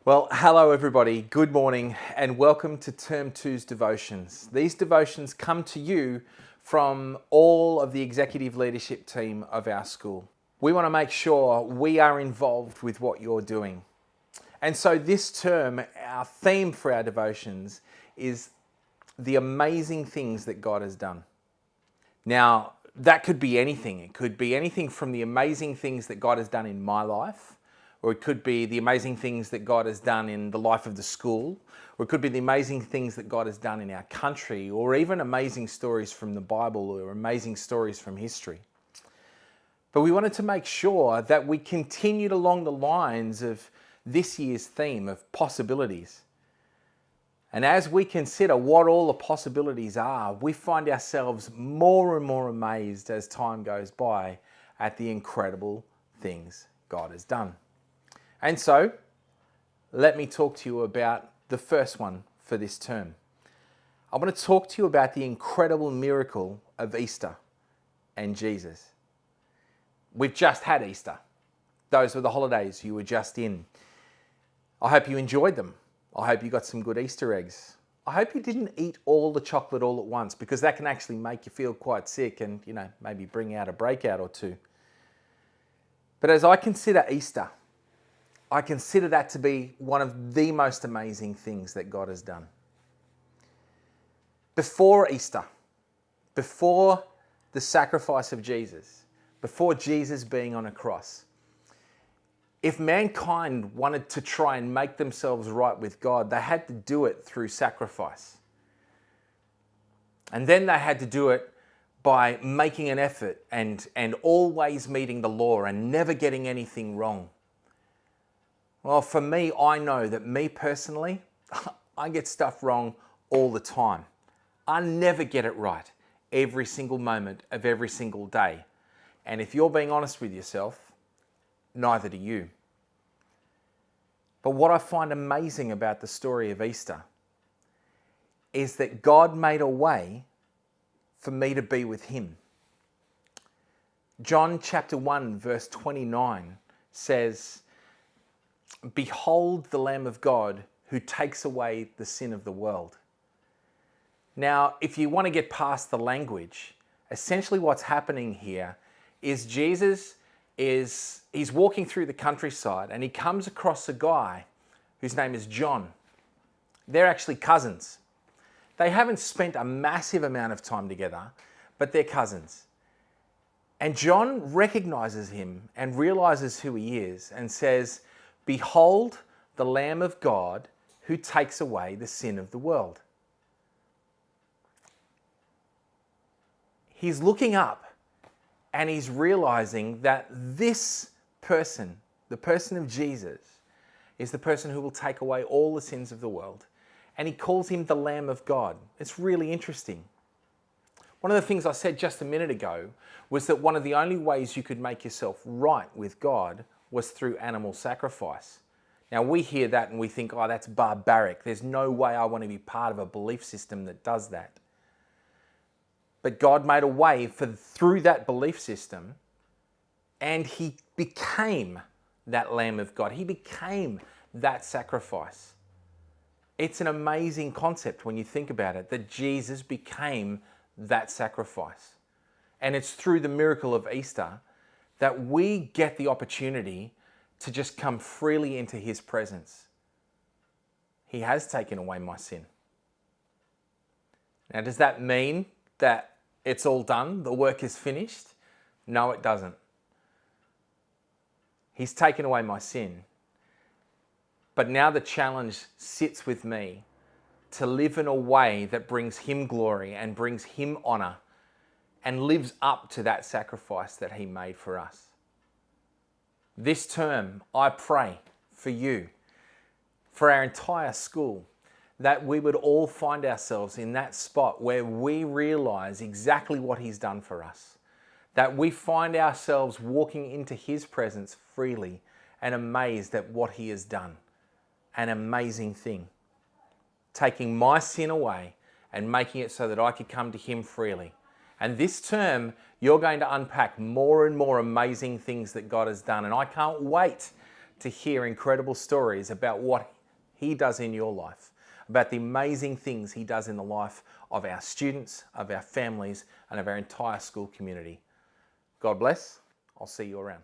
Well, hello everybody, good morning, and welcome to Term 2's devotions. These devotions come to you from all of the executive leadership team of our school. We want to make sure we are involved with what you're doing. And so this term, our theme for our devotions is the amazing things that God has done. Now, that could be anything. It could be anything from the amazing things that God has done in my life, or it could be the amazing things that God has done in the life of the school, or it could be the amazing things that God has done in our country, or even amazing stories from the Bible or amazing stories from history. But we wanted to make sure that we continued along the lines of this year's theme of possibilities. And as we consider what all the possibilities are, we find ourselves more and more amazed as time goes by at the incredible things God has done. And so, let me talk to you about the first one for this term. I want to talk to you about the incredible miracle of Easter and Jesus. We've just had Easter. Those were the holidays you were just in. I hope you enjoyed them. I hope you got some good Easter eggs. I hope you didn't eat all the chocolate all at once, because that can actually make you feel quite sick and, maybe bring out a breakout or two. But as I consider Easter, I consider that to be one of the most amazing things that God has done. Before Easter, before the sacrifice of Jesus, before Jesus being on a cross, if mankind wanted to try and make themselves right with God, they had to do it through sacrifice. And then they had to do it by making an effort and always meeting the law and never getting anything wrong. Well, for me, I know that me personally, I get stuff wrong all the time. I never get it right every single moment of every single day. And if you're being honest with yourself, neither do you. But what I find amazing about the story of Easter is that God made a way for me to be with Him. John chapter 1 verse 29 says, "Behold the Lamb of God who takes away the sin of the world." Now, if you want to get past the language, essentially what's happening here is Jesus he's walking through the countryside and he comes across a guy whose name is John. They're actually cousins. They haven't spent a massive amount of time together, but they're cousins. And John recognizes him and realizes who he is and says, "Behold the Lamb of God who takes away the sin of the world." He's looking up and he's realizing that this person, the person of Jesus, is the person who will take away all the sins of the world. And he calls him the Lamb of God. It's really interesting. One of the things I said just a minute ago was that one of the only ways you could make yourself right with God was through animal sacrifice. Now we hear that and we think, oh, that's barbaric. There's no way I want to be part of a belief system that does that. But God made a way through that belief system, and He became that Lamb of God. He became that sacrifice. It's an amazing concept when you think about it, that Jesus became that sacrifice. And it's through the miracle of Easter that we get the opportunity to just come freely into His presence. He has taken away my sin. Now, does that mean that it's all done, the work is finished? No, it doesn't. He's taken away my sin. But now the challenge sits with me to live in a way that brings Him glory and brings Him honor and lives up to that sacrifice that He made for us. This term, I pray for you, for our entire school, that we would all find ourselves in that spot where we realize exactly what He's done for us. That we find ourselves walking into His presence freely and amazed at what He has done. An amazing thing. Taking my sin away and making it so that I could come to Him freely. And this term, you're going to unpack more and more amazing things that God has done. And I can't wait to hear incredible stories about what He does in your life, about the amazing things He does in the life of our students, of our families, and of our entire school community. God bless. I'll see you around.